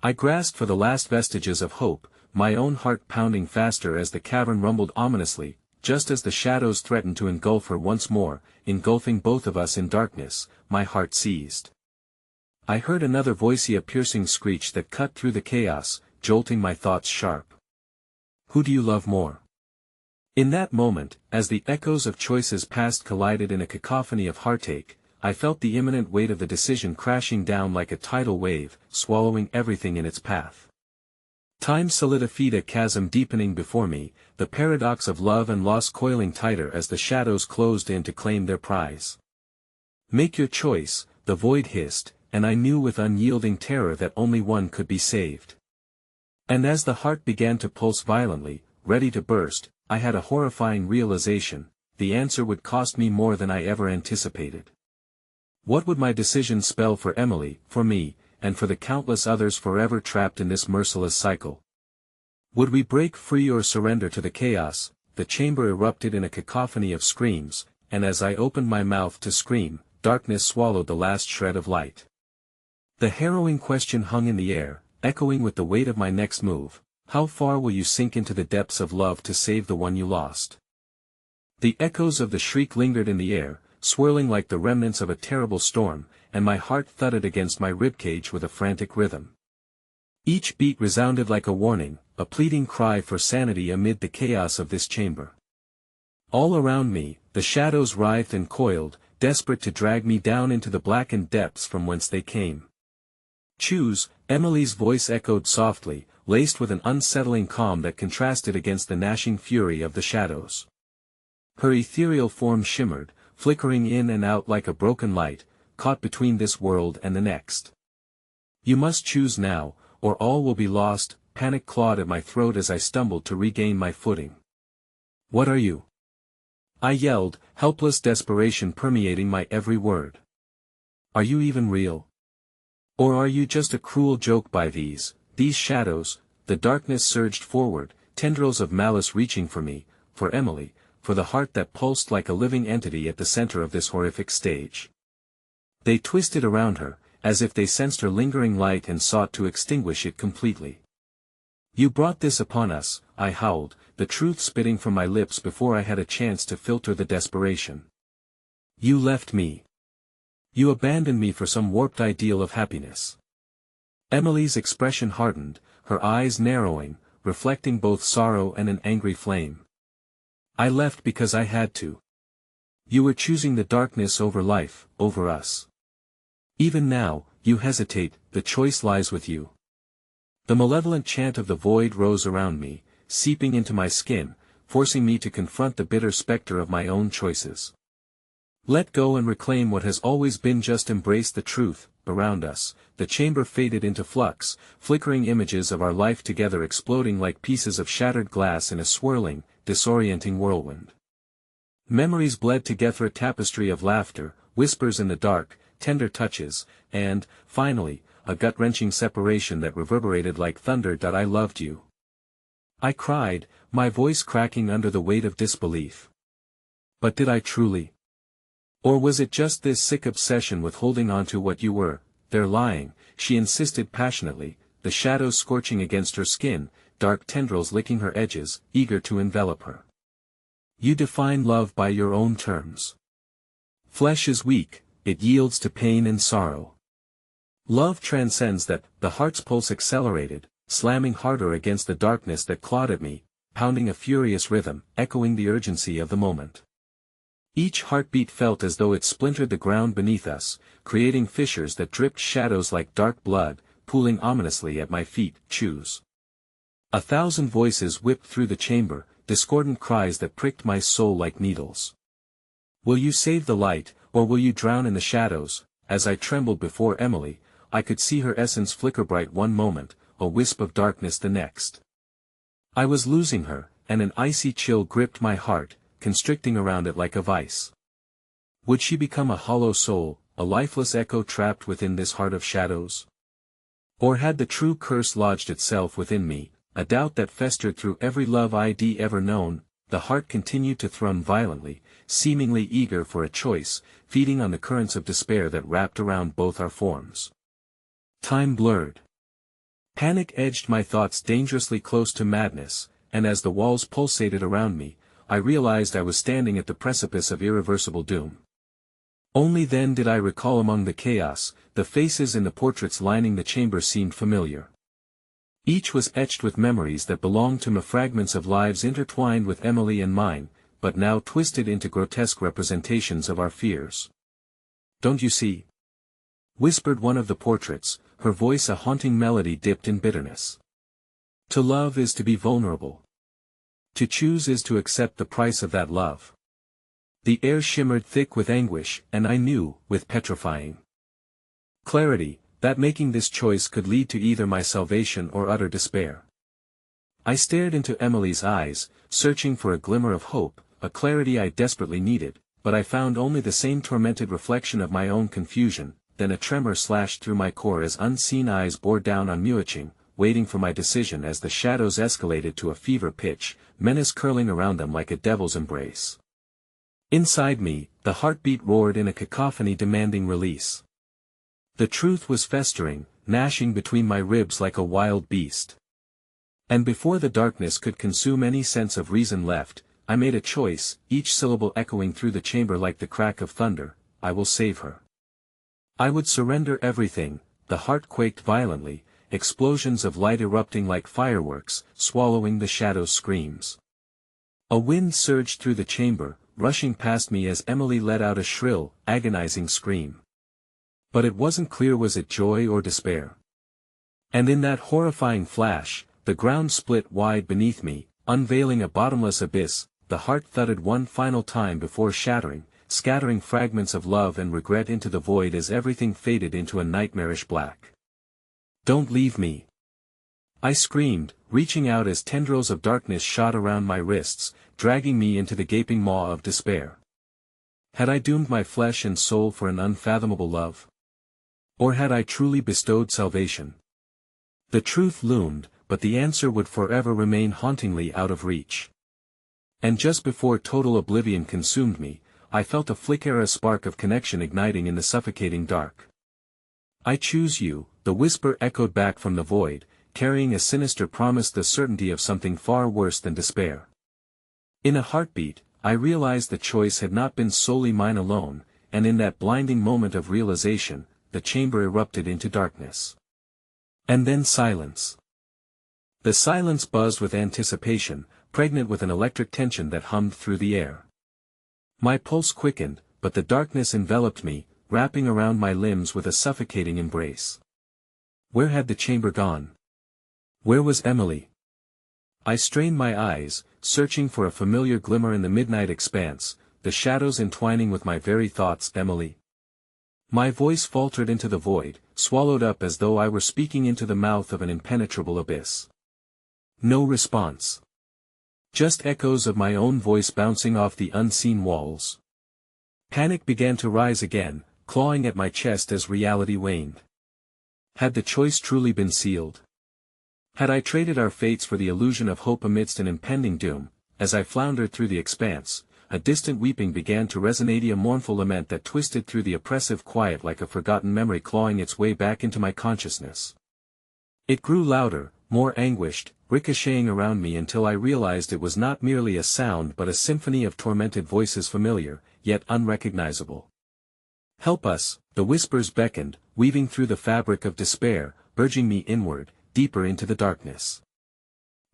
I grasped for the last vestiges of hope, my own heart pounding faster as the cavern rumbled ominously, just as the shadows threatened to engulf her once more, engulfing both of us in darkness. My heart seized. I heard another voicey, a piercing screech that cut through the chaos, jolting my thoughts sharp. Who do you love more? In that moment, as the echoes of choices past collided in a cacophony of heartache, I felt the imminent weight of the decision crashing down like a tidal wave, swallowing everything in its path. Time solidified, a chasm deepening before me, the paradox of love and loss coiling tighter as the shadows closed in to claim their prize. Make your choice, the void hissed, and I knew with unyielding terror that only one could be saved. And as the heart began to pulse violently, ready to burst, I had a horrifying realization: the answer would cost me more than I ever anticipated. What would my decision spell for Emily, for me, and for the countless others forever trapped in this merciless cycle? Would we break free or surrender to the chaos? The chamber erupted in a cacophony of screams, and as I opened my mouth to scream, darkness swallowed the last shred of light. The harrowing question hung in the air, echoing with the weight of my next move: how far will you sink into the depths of love to save the one you lost? The echoes of the shriek lingered in the air, swirling like the remnants of a terrible storm, and my heart thudded against my ribcage with a frantic rhythm. Each beat resounded like a warning, a pleading cry for sanity amid the chaos of this chamber. All around me, the shadows writhed and coiled, desperate to drag me down into the blackened depths from whence they came. Choose, Emily's voice echoed softly, laced with an unsettling calm that contrasted against the gnashing fury of the shadows. Her ethereal form shimmered, flickering in and out like a broken light, caught between this world and the next. You must choose now, or all will be lost. Panic clawed at my throat as I stumbled to regain my footing. What are you? I yelled, helpless desperation permeating my every word. Are you even real? Or are you just a cruel joke by these shadows? The darkness surged forward, tendrils of malice reaching for me, for Emily, for the heart that pulsed like a living entity at the center of this horrific stage. They twisted around her, as if they sensed her lingering light and sought to extinguish it completely. You brought this upon us, I howled, the truth spitting from my lips before I had a chance to filter the desperation. You left me. You abandoned me for some warped ideal of happiness. Emily's expression hardened, her eyes narrowing, reflecting both sorrow and an angry flame. I left because I had to. You were choosing the darkness over life, over us. Even now, you hesitate, the choice lies with you. The malevolent chant of the void rose around me, seeping into my skin, forcing me to confront the bitter specter of my own choices. Let go and reclaim what has always been, just embrace the truth. Around us, the chamber faded into flux, flickering images of our life together exploding like pieces of shattered glass in a swirling, disorienting whirlwind. Memories bled together, a tapestry of laughter, whispers in the dark, tender touches, and, finally, a gut-wrenching separation that reverberated like thunder. I loved you. I cried, my voice cracking under the weight of disbelief. But did I truly? Or was it just this sick obsession with holding on to what you were, there lying? She insisted passionately, the shadows scorching against her skin, dark tendrils licking her edges, eager to envelop her. You define love by your own terms. Flesh is weak, it yields to pain and sorrow. Love transcends that. The heart's pulse accelerated, slamming harder against the darkness that clawed at me, pounding a furious rhythm, echoing the urgency of the moment. Each heartbeat felt as though it splintered the ground beneath us, creating fissures that dripped shadows like dark blood, pooling ominously at my feet. Choose. 1,000 voices whipped through the chamber, discordant cries that pricked my soul like needles. Will you save the light, or will you drown in the shadows? As I trembled before Emily, I could see her essence flicker bright one moment, a wisp of darkness the next. I was losing her, and an icy chill gripped my heart, constricting around it like a vice. Would she become a hollow soul, a lifeless echo trapped within this heart of shadows? Or had the true curse lodged itself within me, a doubt that festered through every love ID ever known? The heart continued to thrum violently, seemingly eager for a choice, feeding on the currents of despair that wrapped around both our forms. Time blurred. Panic edged my thoughts dangerously close to madness, and as the walls pulsated around me, I realized I was standing at the precipice of irreversible doom. Only then did I recall among the chaos, the faces in the portraits lining the chamber seemed familiar. Each was etched with memories that belonged to fragments of lives intertwined with Emily and mine, but now twisted into grotesque representations of our fears. "Don't you see?" whispered one of the portraits, her voice a haunting melody dipped in bitterness. "To love is to be vulnerable. To choose is to accept the price of that love." The air shimmered thick with anguish, and I knew, with petrifying clarity, that making this choice could lead to either my salvation or utter despair. I stared into Emily's eyes, searching for a glimmer of hope, a clarity I desperately needed, but I found only the same tormented reflection of my own confusion. Then a tremor slashed through my core as unseen eyes bore down on Muaching, waiting for my decision as the shadows escalated to a fever pitch, menace curling around them like a devil's embrace. Inside me, the heartbeat roared in a cacophony demanding release. The truth was festering, gnashing between my ribs like a wild beast. And before the darkness could consume any sense of reason left, I made a choice, each syllable echoing through the chamber like the crack of thunder: I will save her. I would surrender everything. The heart quaked violently, explosions of light erupting like fireworks, swallowing the shadow's screams. A wind surged through the chamber, rushing past me as Emily let out a shrill, agonizing scream. But it wasn't clear, was it joy or despair? And in that horrifying flash, the ground split wide beneath me, unveiling a bottomless abyss. The heart thudded one final time before shattering, scattering fragments of love and regret into the void as everything faded into a nightmarish black. "Don't leave me!" I screamed, reaching out as tendrils of darkness shot around my wrists, dragging me into the gaping maw of despair. Had I doomed my flesh and soul for an unfathomable love? Or had I truly bestowed salvation? The truth loomed, but the answer would forever remain hauntingly out of reach. And just before total oblivion consumed me, I felt a flicker, a spark of connection igniting in the suffocating dark. "I choose you," the whisper echoed back from the void, carrying a sinister promise, the certainty of something far worse than despair. In a heartbeat, I realized the choice had not been solely mine alone, and in that blinding moment of realization, the chamber erupted into darkness. And then silence. The silence buzzed with anticipation, pregnant with an electric tension that hummed through the air. My pulse quickened, but the darkness enveloped me, wrapping around my limbs with a suffocating embrace. Where had the chamber gone? Where was Emily? I strained my eyes, searching for a familiar glimmer in the midnight expanse, the shadows entwining with my very thoughts. "Emily." My voice faltered into the void, swallowed up as though I were speaking into the mouth of an impenetrable abyss. No response. Just echoes of my own voice bouncing off the unseen walls. Panic began to rise again, clawing at my chest as reality waned. Had the choice truly been sealed? Had I traded our fates for the illusion of hope amidst an impending doom? As I floundered through the expanse, a distant weeping began to resonate, a mournful lament that twisted through the oppressive quiet like a forgotten memory clawing its way back into my consciousness. It grew louder, more anguished, ricocheting around me until I realized it was not merely a sound but a symphony of tormented voices, familiar, yet unrecognizable. "Help us," the whispers beckoned, weaving through the fabric of despair, urging me inward, deeper into the darkness.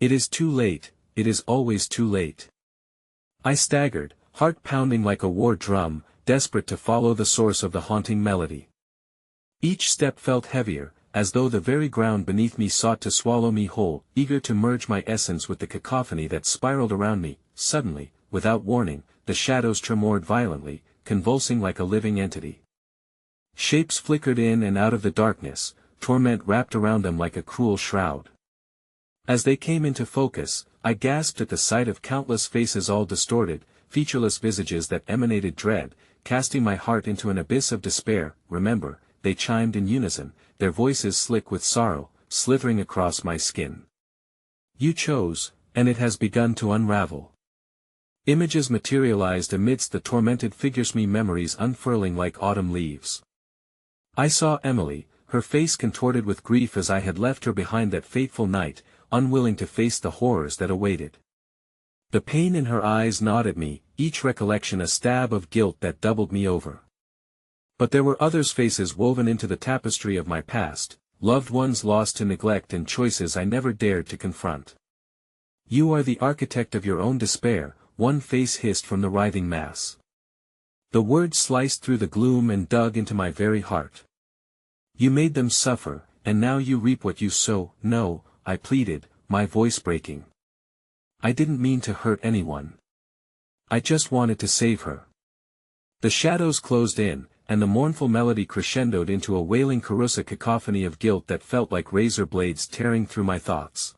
"It is too late, it is always too late." I staggered, heart pounding like a war drum, desperate to follow the source of the haunting melody. Each step felt heavier, as though the very ground beneath me sought to swallow me whole, eager to merge my essence with the cacophony that spiraled around me. Suddenly, without warning, the shadows tremored violently, convulsing like a living entity. Shapes flickered in and out of the darkness, torment wrapped around them like a cruel shroud. As they came into focus, I gasped at the sight of countless faces, all distorted, featureless visages that emanated dread, casting my heart into an abyss of despair. Remember, they chimed in unison, their voices slick with sorrow, slithering across my skin. You chose, and it has begun to unravel. Images materialized amidst the tormented figures, me memories unfurling like autumn leaves. I saw Emily, her face contorted with grief as I had left her behind that fateful night, unwilling to face the horrors that awaited. The pain in her eyes gnawed at me, each recollection a stab of guilt that doubled me over. But there were others' faces woven into the tapestry of my past, loved ones lost to neglect and choices I never dared to confront. You are the architect of your own despair, one face hissed from the writhing mass. The words sliced through the gloom and dug into my very heart. You made them suffer, and now you reap what you sow. No, I pleaded, my voice breaking. I didn't mean to hurt anyone. I just wanted to save her. The shadows closed in, and the mournful melody crescendoed into a wailing carusa cacophony of guilt that felt like razor blades tearing through my thoughts.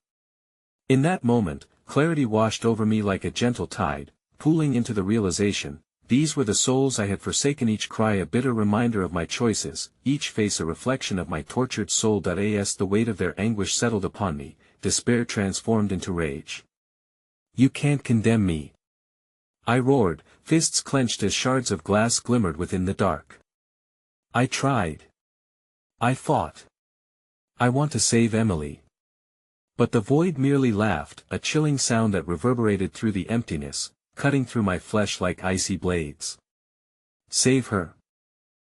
In that moment, clarity washed over me like a gentle tide, pooling into the realization, these were the souls I had forsaken, each cry a bitter reminder of my choices, each face a reflection of my tortured soul. As the weight of their anguish settled upon me, despair transformed into rage. You can't condemn me, I roared, fists clenched as shards of glass glimmered within the dark. I tried. I fought. I want to save Emily. But the void merely laughed, a chilling sound that reverberated through the emptiness, cutting through my flesh like icy blades. Save her?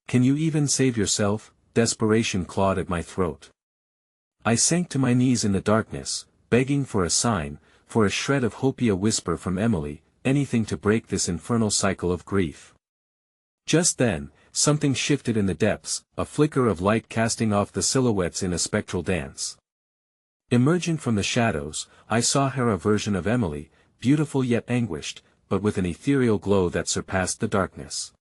Can you even save yourself? Desperation clawed at my throat. I sank to my knees in the darkness, begging for a sign, for a shred of hope, a whisper from Emily, anything to break this infernal cycle of grief. Just then, something shifted in the depths, a flicker of light casting off the silhouettes in a spectral dance. Emerging from the shadows, I saw her, a version of Emily, beautiful yet anguished, but with an ethereal glow that surpassed the darkness.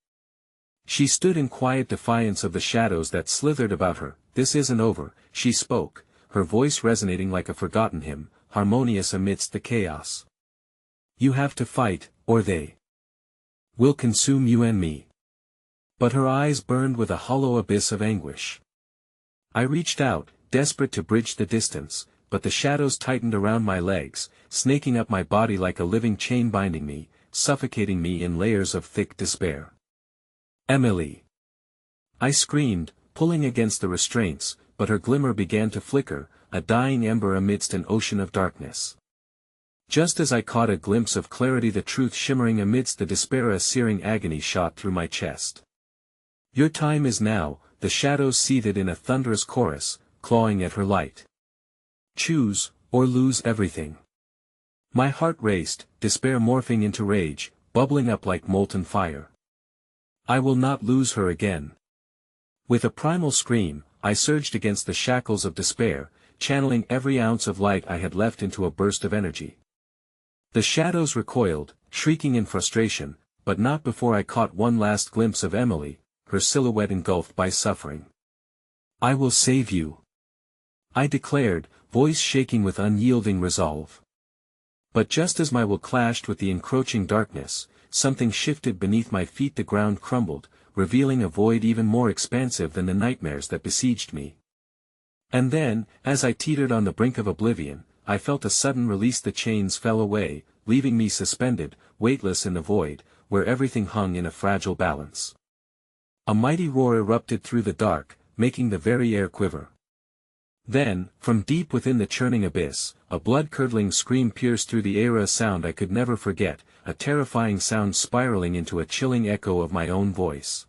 She stood in quiet defiance of the shadows that slithered about her. This isn't over, she spoke, her voice resonating like a forgotten hymn, harmonious amidst the chaos. You have to fight, or they will consume you and me. But her eyes burned with a hollow abyss of anguish. I reached out, desperate to bridge the distance, but the shadows tightened around my legs, snaking up my body like a living chain, binding me, suffocating me in layers of thick despair. Emily! I screamed, pulling against the restraints, but her glimmer began to flicker, a dying ember amidst an ocean of darkness. Just as I caught a glimpse of clarity, the truth shimmering amidst the despair, a searing agony shot through my chest. Your time is now, the shadows seethed in a thunderous chorus, clawing at her light. Choose, or lose everything. My heart raced, despair morphing into rage, bubbling up like molten fire. I will not lose her again. With a primal scream, I surged against the shackles of despair, channeling every ounce of light I had left into a burst of energy. The shadows recoiled, shrieking in frustration, but not before I caught one last glimpse of Emily, her silhouette engulfed by suffering. I will save you, I declared, voice shaking with unyielding resolve. But just as my will clashed with the encroaching darkness, something shifted beneath my feet. The ground crumbled, revealing a void even more expansive than the nightmares that besieged me. And then, as I teetered on the brink of oblivion, I felt a sudden release. The chains fell away, leaving me suspended, weightless in the void, where everything hung in a fragile balance. A mighty roar erupted through the dark, making the very air quiver. Then, from deep within the churning abyss, a blood-curdling scream pierced through the air, a sound I could never forget, a terrifying sound spiraling into a chilling echo of my own voice.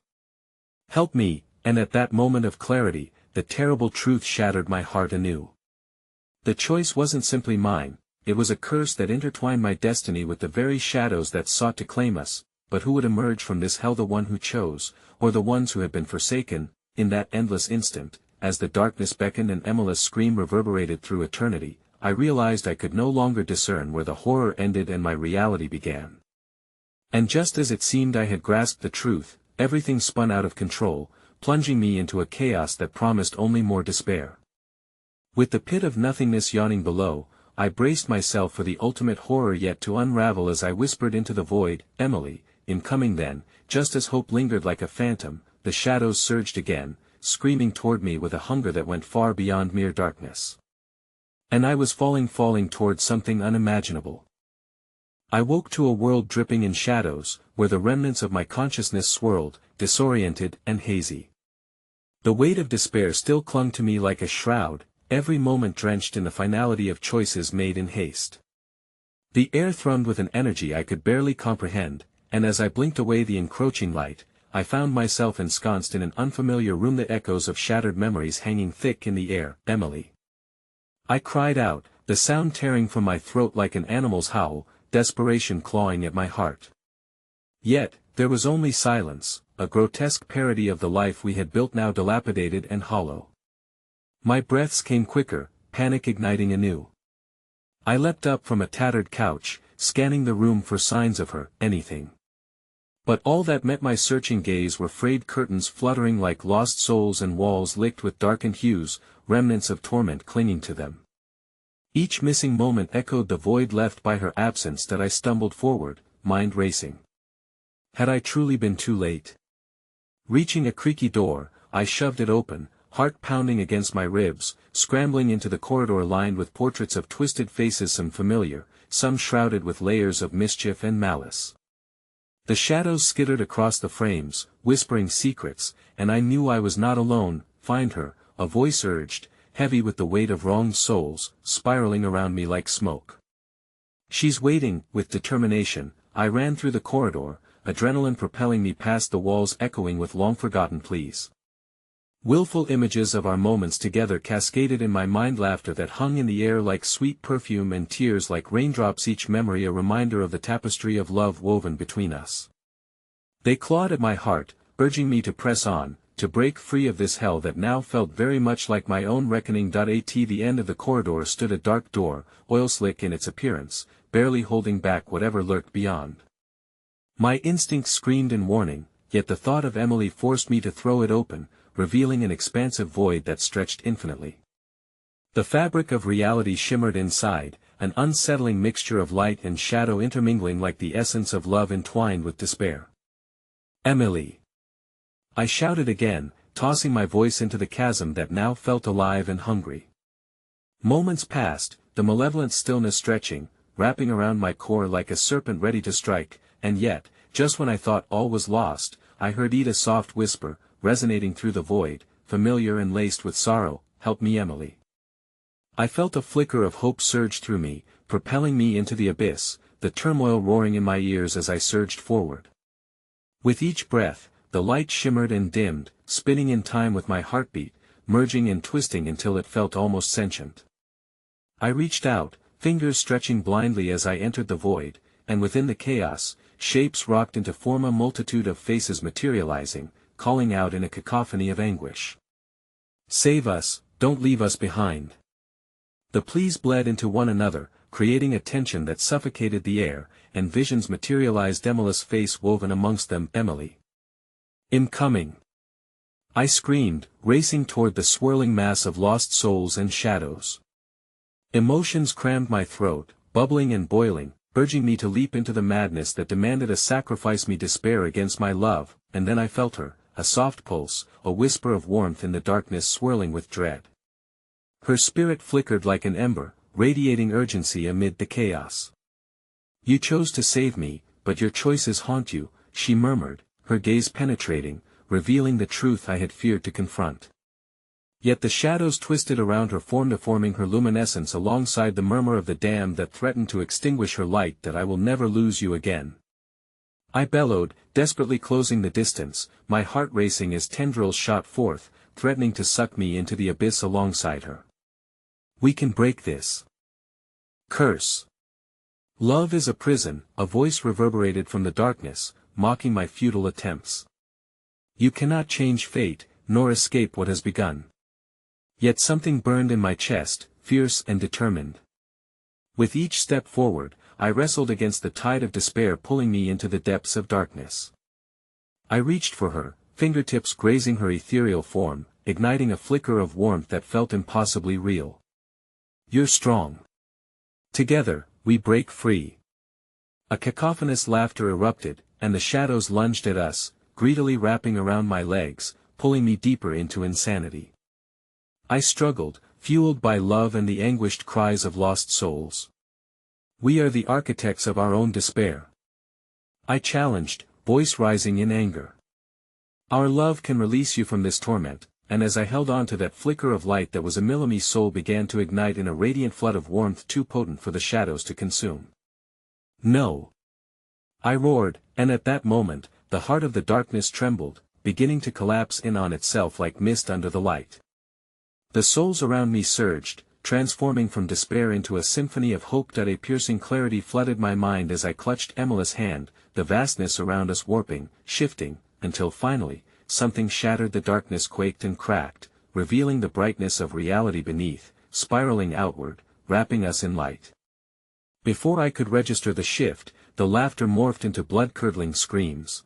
Help me, and at that moment of clarity, the terrible truth shattered my heart anew. The choice wasn't simply mine, it was a curse that intertwined my destiny with the very shadows that sought to claim us. But who would emerge from this hell, the one who chose, or the ones who had been forsaken? In that endless instant, as the darkness beckoned and Emily's scream reverberated through eternity, I realized I could no longer discern where the horror ended and my reality began. And just as it seemed I had grasped the truth, everything spun out of control, plunging me into a chaos that promised only more despair. With the pit of nothingness yawning below, I braced myself for the ultimate horror yet to unravel as I whispered into the void, Emily, in coming then, just as hope lingered like a phantom, the shadows surged again, screaming toward me with a hunger that went far beyond mere darkness. And I was falling towards something unimaginable. I woke to a world dripping in shadows, where the remnants of my consciousness swirled, disoriented and hazy. The weight of despair still clung to me like a shroud, every moment drenched in the finality of choices made in haste. The air thrummed with an energy I could barely comprehend, and as I blinked away the encroaching light, I found myself ensconced in an unfamiliar room, the echoes of shattered memories hanging thick in the air. Emily. I cried out, the sound tearing from my throat like an animal's howl, desperation clawing at my heart. Yet, there was only silence, a grotesque parody of the life we had built, now dilapidated and hollow. My breaths came quicker, panic igniting anew. I leapt up from a tattered couch, scanning the room for signs of her, anything. But all that met my searching gaze were frayed curtains fluttering like lost souls and walls licked with darkened hues, remnants of torment clinging to them. Each missing moment echoed the void left by her absence that I stumbled forward, mind racing. Had I truly been too late? Reaching a creaky door, I shoved it open, heart pounding against my ribs, scrambling into the corridor lined with portraits of twisted faces, some familiar, some shrouded with layers of mischief and malice. The shadows skittered across the frames, whispering secrets, and I knew I was not alone. Find her, a voice urged, heavy with the weight of wronged souls, spiraling around me like smoke. She's waiting. With determination, I ran through the corridor, adrenaline propelling me past the walls echoing with long-forgotten pleas. Willful images of our moments together cascaded in my mind, laughter that hung in the air like sweet perfume and tears like raindrops, each memory a reminder of the tapestry of love woven between us. They clawed at my heart, urging me to press on, to break free of this hell that now felt very much like my own reckoning. At the end of the corridor stood a dark door, oil-slick in its appearance, barely holding back whatever lurked beyond. My instincts screamed in warning, yet the thought of Emily forced me to throw it open, revealing an expansive void that stretched infinitely. The fabric of reality shimmered inside, an unsettling mixture of light and shadow intermingling like the essence of love entwined with despair. Emily! I shouted again, tossing my voice into the chasm that now felt alive and hungry. Moments passed, the malevolent stillness stretching, wrapping around my core like a serpent ready to strike, and yet, just when I thought all was lost, I heard Ida's soft whisper, resonating through the void, familiar and laced with sorrow, "Help me, Emily." I felt a flicker of hope surge through me, propelling me into the abyss, the turmoil roaring in my ears as I surged forward. With each breath, the light shimmered and dimmed, spinning in time with my heartbeat, merging and twisting until it felt almost sentient. I reached out, fingers stretching blindly as I entered the void, and within the chaos, shapes rocked into form, a multitude of faces materializing, calling out in a cacophony of anguish. "Save us, don't leave us behind." The pleas bled into one another, creating a tension that suffocated the air, and visions materialized, Emily's face woven amongst them. "Emily! Incoming!" I screamed, racing toward the swirling mass of lost souls and shadows. Emotions crammed my throat, bubbling and boiling, urging me to leap into the madness that demanded a sacrifice, me despair against my love, and then I felt her, a soft pulse, a whisper of warmth in the darkness swirling with dread. Her spirit flickered like an ember, radiating urgency amid the chaos. "You chose to save me, but your choices haunt you," she murmured, her gaze penetrating, revealing the truth I had feared to confront. Yet the shadows twisted around her, forming her luminescence alongside the murmur of the dam that threatened to extinguish her light. "That I will never lose you again," I bellowed, desperately closing the distance, my heart racing as tendrils shot forth, threatening to suck me into the abyss alongside her. "We can break this curse. Love is a prison," a voice reverberated from the darkness, mocking my futile attempts. "You cannot change fate, nor escape what has begun." Yet something burned in my chest, fierce and determined. With each step forward, I wrestled against the tide of despair pulling me into the depths of darkness. I reached for her, fingertips grazing her ethereal form, igniting a flicker of warmth that felt impossibly real. "You're strong. Together, we break free." A cacophonous laughter erupted, and the shadows lunged at us, greedily wrapping around my legs, pulling me deeper into insanity. I struggled, fueled by love and the anguished cries of lost souls. We are the architects of our own despair. I challenged, voice rising in anger. Our love can release you from this torment, and as I held on to that flicker of light that was Emily's soul began to ignite in a radiant flood of warmth too potent for the shadows to consume. No! I roared, and at that moment, the heart of the darkness trembled, beginning to collapse in on itself like mist under the light. The souls around me surged, transforming from despair into a symphony of hope. A piercing clarity flooded my mind as I clutched Emily's hand, the vastness around us warping, shifting, until finally, something shattered. The darkness quaked and cracked, revealing the brightness of reality beneath, spiraling outward, wrapping us in light. Before I could register the shift, the laughter morphed into blood-curdling screams.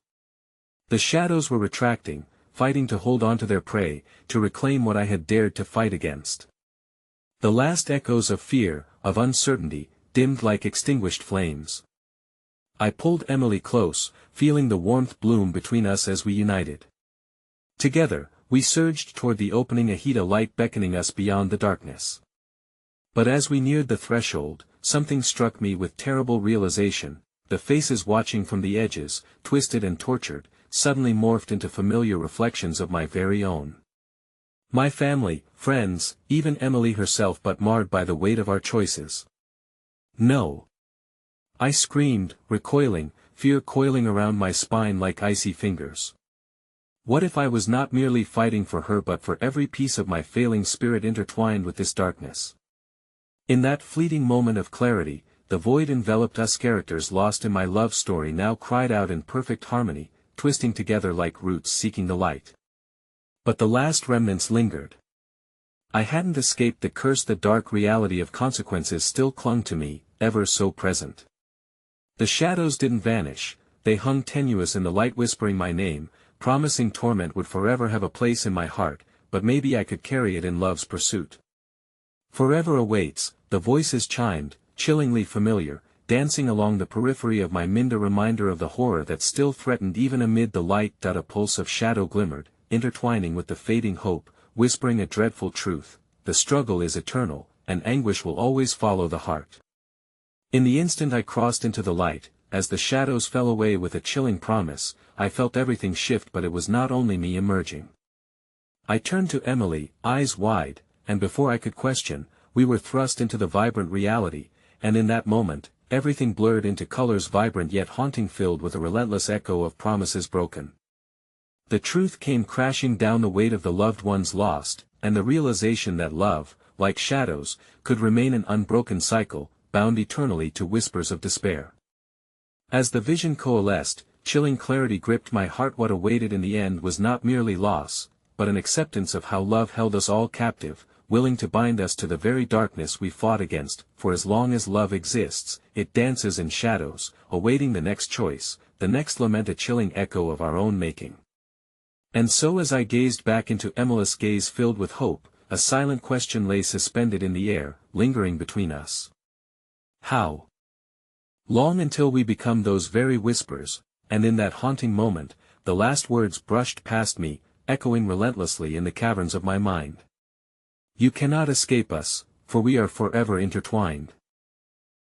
The shadows were retracting, fighting to hold on to their prey, to reclaim what I had dared to fight against. The last echoes of fear, of uncertainty, dimmed like extinguished flames. I pulled Emily close, feeling the warmth bloom between us as we united. Together, we surged toward the opening, a light beckoning us beyond the darkness. But as we neared the threshold, something struck me with terrible realization. The faces watching from the edges, twisted and tortured, suddenly morphed into familiar reflections of my very own. My family, friends, even Emily herself, but marred by the weight of our choices. No! I screamed, recoiling, fear coiling around my spine like icy fingers. What if I was not merely fighting for her but for every piece of my failing spirit intertwined with this darkness? In that fleeting moment of clarity, the void enveloped us. Characters lost in my love story now cried out in perfect harmony, twisting together like roots seeking the light. But the last remnants lingered. I hadn't escaped the curse. The dark reality of consequences still clung to me, ever so present. The shadows didn't vanish, they hung tenuous in the light, whispering my name, promising torment would forever have a place in my heart, but maybe I could carry it in love's pursuit. Forever awaits, the voices chimed, chillingly familiar, dancing along the periphery of my mind, a reminder of the horror that still threatened even amid the light. A pulse of shadow glimmered, intertwining with the fading hope, whispering a dreadful truth: the struggle is eternal, and anguish will always follow the heart. In the instant I crossed into the light, as the shadows fell away with a chilling promise, I felt everything shift. But it was not only me emerging. I turned to Emily, eyes wide, and before I could question, we were thrust into the vibrant reality, and in that moment, everything blurred into colors vibrant yet haunting, filled with a relentless echo of promises broken. The truth came crashing down, the weight of the loved ones lost, and the realization that love, like shadows, could remain an unbroken cycle, bound eternally to whispers of despair. As the vision coalesced, chilling clarity gripped my heart. What awaited in the end was not merely loss, but an acceptance of how love held us all captive, willing to bind us to the very darkness we fought against. For as long as love exists, it dances in shadows, awaiting the next choice, the next lament, a chilling echo of our own making. And so as I gazed back into Emily's gaze filled with hope, a silent question lay suspended in the air, lingering between us. How long until we become those very whispers? And in that haunting moment, the last words brushed past me, echoing relentlessly in the caverns of my mind. You cannot escape us, for we are forever intertwined.